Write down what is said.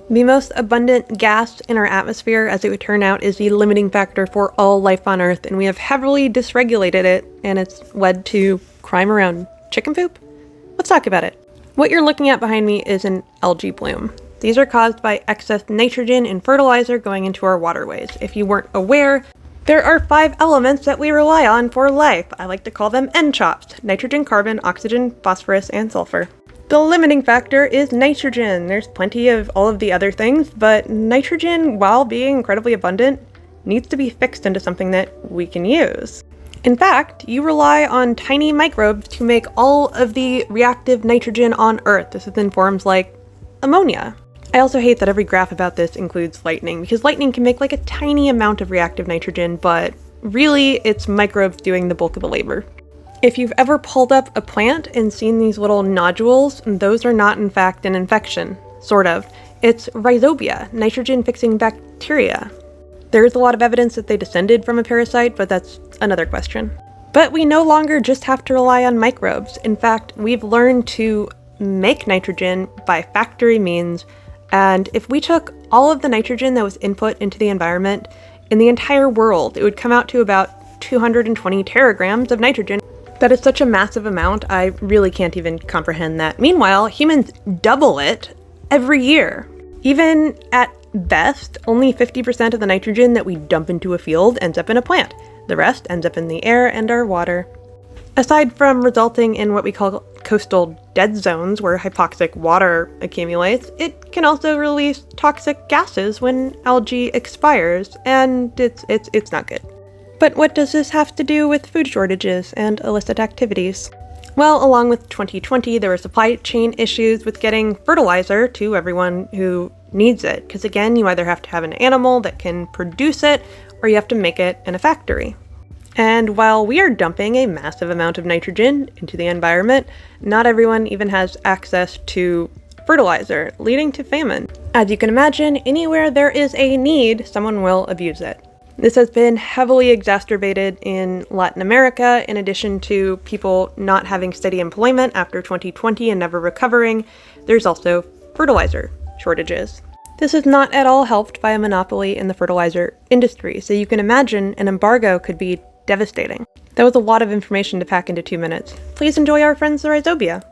The most abundant gas in our atmosphere, as it would turn out, is the limiting factor for all life on Earth, and we have heavily dysregulated it, and it's led to crime around chicken poop? Let's talk about it. What you're looking at behind me is an algae bloom. These are caused by excess nitrogen and fertilizer going into our waterways. If you weren't aware, there are 5 elements that we rely on for life. I like to call them NCHOPS: nitrogen, carbon, oxygen, phosphorus, and sulfur. The limiting factor is nitrogen. There's plenty of all of the other things, but nitrogen, while being incredibly abundant, needs to be fixed into something that we can use. In fact, you rely on tiny microbes to make all of the reactive nitrogen on Earth. This is in forms like ammonia. I also hate that every graph about this includes lightning, because lightning can make like a tiny amount of reactive nitrogen, but really it's microbes doing the bulk of the labor. If you've ever pulled up a plant and seen these little nodules, those are not in fact an infection. Sort of. It's rhizobia, nitrogen-fixing bacteria. There is a lot of evidence that they descended from a parasite, but that's another question. But we no longer just have to rely on microbes. In fact, we've learned to make nitrogen by factory means, and if we took all of the nitrogen that was input into the environment in the entire world, it would come out to about 220 teragrams of nitrogen. That is such a massive amount, I really can't even comprehend that. Meanwhile, humans double it every year. Even at best, only 50% of the nitrogen that we dump into a field ends up in a plant. The rest ends up in the air and our water. Aside from resulting in what we call coastal dead zones where hypoxic water accumulates, it can also release toxic gases when algae expires, and it's not good. But what does this have to do with food shortages and illicit activities? Well, along with 2020, there were supply chain issues with getting fertilizer to everyone who needs it, because again, you either have to have an animal that can produce it, or you have to make it in a factory. And while we are dumping a massive amount of nitrogen into the environment, not everyone even has access to fertilizer, leading to famine. As you can imagine, anywhere there is a need, someone will abuse it. This has been heavily exacerbated in Latin America, in addition to people not having steady employment after 2020 and never recovering. There's also fertilizer shortages. This is not at all helped by a monopoly in the fertilizer industry, so you can imagine an embargo could be devastating. That was a lot of information to pack into 2 minutes. Please enjoy our friends the rhizobia.